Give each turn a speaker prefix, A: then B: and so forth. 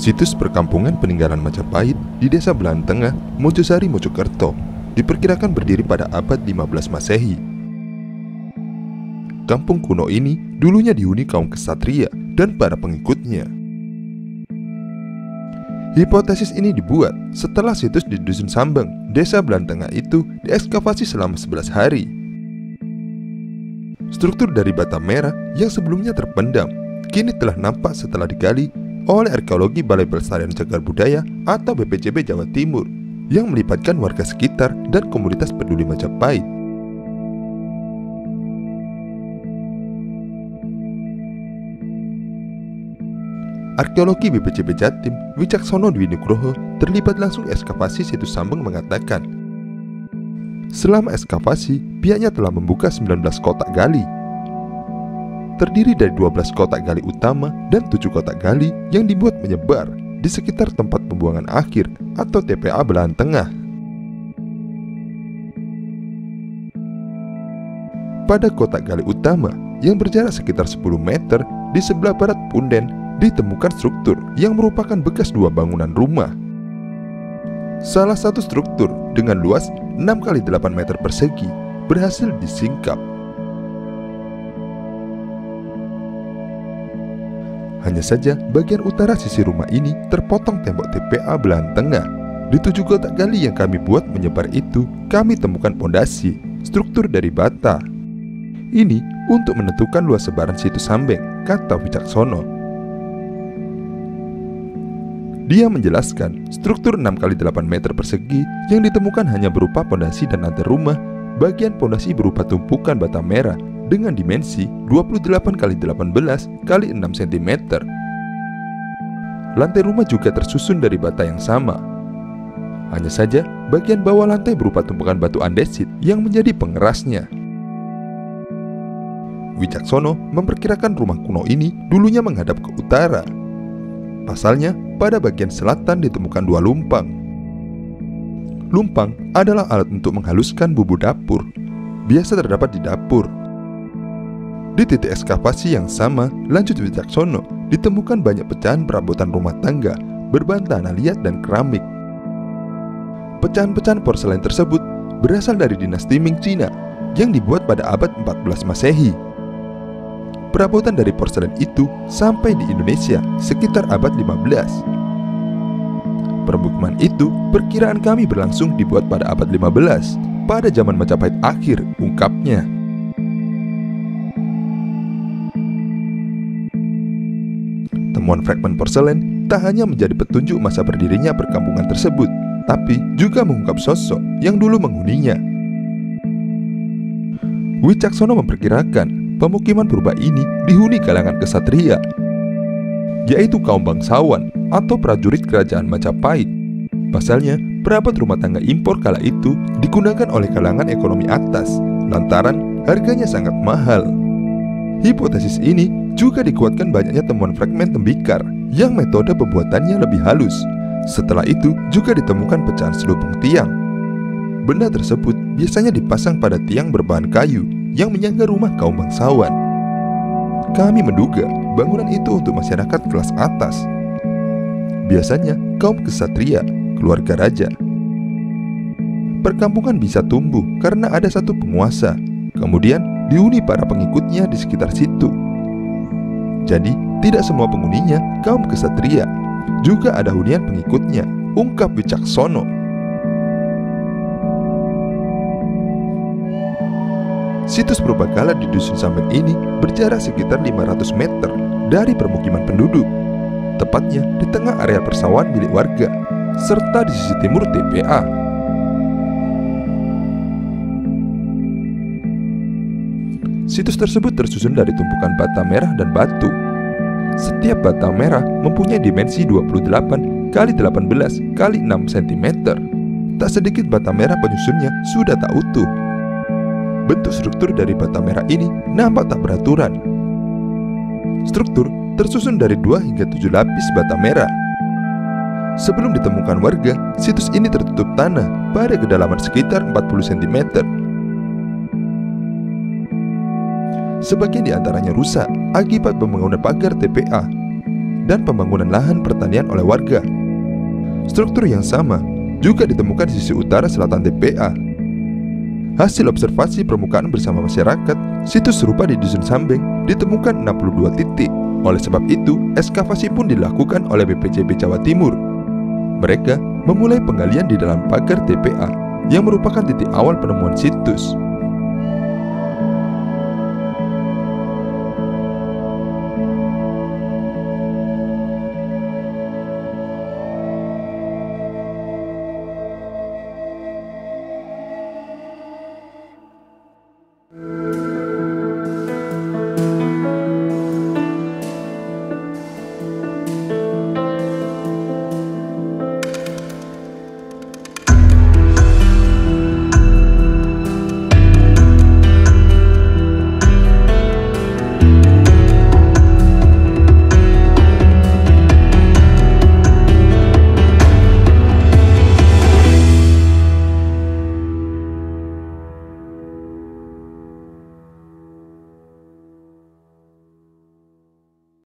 A: Situs perkampungan peninggalan Majapahit di Desa Belahan Tengah, Mojosari, Mojokerto, diperkirakan berdiri pada abad 15 Masehi. Kampung kuno ini dulunya dihuni kaum ksatria dan para pengikutnya. Hipotesis ini dibuat setelah situs di Dusun Sambeng, Desa Belahan Tengah itu diekskavasi selama 11 hari. Struktur dari bata merah yang sebelumnya terpendam kini telah nampak setelah digali oleh Arkeologi Balai Pelestarian Cagar Budaya atau BPCB Jawa Timur yang melibatkan warga sekitar dan komunitas peduli Majapahit. Arkeologi BPCB Jatim Wicaksono Dwi Nugroho terlibat langsung ekskavasi situs Sambeng mengatakan, selama ekskavasi pihaknya telah membuka 19 kotak gali. Terdiri dari 12 kotak gali utama dan 7 kotak gali yang dibuat menyebar di sekitar tempat pembuangan akhir atau TPA Belahan Tengah. Pada kotak gali utama yang berjarak sekitar 10 meter di sebelah barat punden ditemukan struktur yang merupakan bekas 2 bangunan rumah. Salah satu struktur dengan luas 6 x 8 meter persegi berhasil disingkap. Hanya saja bagian utara sisi rumah ini terpotong tembok TPA Belahan Tengah. Di 7 kotak gali yang kami buat menyebar itu, kami temukan pondasi, struktur dari bata. Ini untuk menentukan luas sebaran situs Sambeng, kata Wicaksono. Dia menjelaskan, struktur 6 x 8 meter persegi yang ditemukan hanya berupa pondasi dan lantai rumah. Bagian pondasi berupa tumpukan bata merah dengan dimensi 28 x 18 x 6 cm. Lantai rumah juga tersusun dari bata yang sama. Hanya saja bagian bawah lantai berupa tumpukan batu andesit yang menjadi pengerasnya. Wicaksono memperkirakan rumah kuno ini dulunya menghadap ke utara. Pasalnya, pada bagian selatan ditemukan 2 lumpang. Lumpang adalah alat untuk menghaluskan bumbu dapur. Biasa terdapat di dapur. Di titik ekskavasi yang sama, lanjut Wicaksono, ditemukan banyak pecahan perabotan rumah tangga berbahan tanah liat dan keramik. Pecahan-pecahan porselen tersebut berasal dari dinasti Ming Cina yang dibuat pada abad 14 Masehi. Perabotan dari porselen itu sampai di Indonesia sekitar abad 15. Permukiman itu perkiraan kami berlangsung dibuat pada abad 15, pada zaman Majapahit akhir, ungkapnya. Temuan fragmen porselen tak hanya menjadi petunjuk masa berdirinya perkampungan tersebut, tapi juga mengungkap sosok yang dulu menghuninya. Wicaksono memperkirakan pemukiman purba ini dihuni kalangan ksatria, yaitu kaum bangsawan atau prajurit kerajaan Majapahit. Pasalnya, perabot rumah tangga impor kala itu digunakan oleh kalangan ekonomi atas, lantaran harganya sangat mahal. Hipotesis ini juga dikuatkan banyaknya temuan fragmen tembikar yang metode pembuatannya lebih halus. Setelah itu juga ditemukan pecahan selubung tiang. Benda tersebut biasanya dipasang pada tiang berbahan kayu yang menyangga rumah kaum bangsawan. Kami menduga bangunan itu untuk masyarakat kelas atas. Biasanya kaum ksatria, keluarga raja. Perkampungan bisa tumbuh karena ada satu penguasa, kemudian dihuni para pengikutnya di sekitar situ. Jadi, tidak semua penghuninya kaum ksatria, juga ada hunian pengikutnya, ungkap Wicaksono. Situs purbakala di Dusun Sambeng ini berjarak sekitar 500 meter dari permukiman penduduk, tepatnya di tengah area persawahan milik warga, serta di sisi timur TPA. Situs tersebut tersusun dari tumpukan bata merah dan batu. Setiap bata merah mempunyai dimensi 28 x 18 x 6 cm. Tak sedikit bata merah penyusunnya sudah tak utuh. Bentuk struktur dari bata merah ini nampak tak beraturan. Struktur tersusun dari 2 hingga 7 lapis bata merah. Sebelum ditemukan warga, situs ini tertutup tanah pada kedalaman sekitar 40 cm. Sebagian di antaranya rusak akibat pembangunan pagar TPA. dan pembangunan lahan pertanian oleh warga. Struktur yang sama juga ditemukan di sisi utara selatan TPA. Hasil observasi permukaan bersama masyarakat, situs serupa di Dusun Sambeng ditemukan 62 titik. Oleh sebab itu, ekskavasi pun dilakukan oleh BPCB Jawa Timur. Mereka memulai penggalian di dalam pagar TPA yang merupakan titik awal penemuan situs.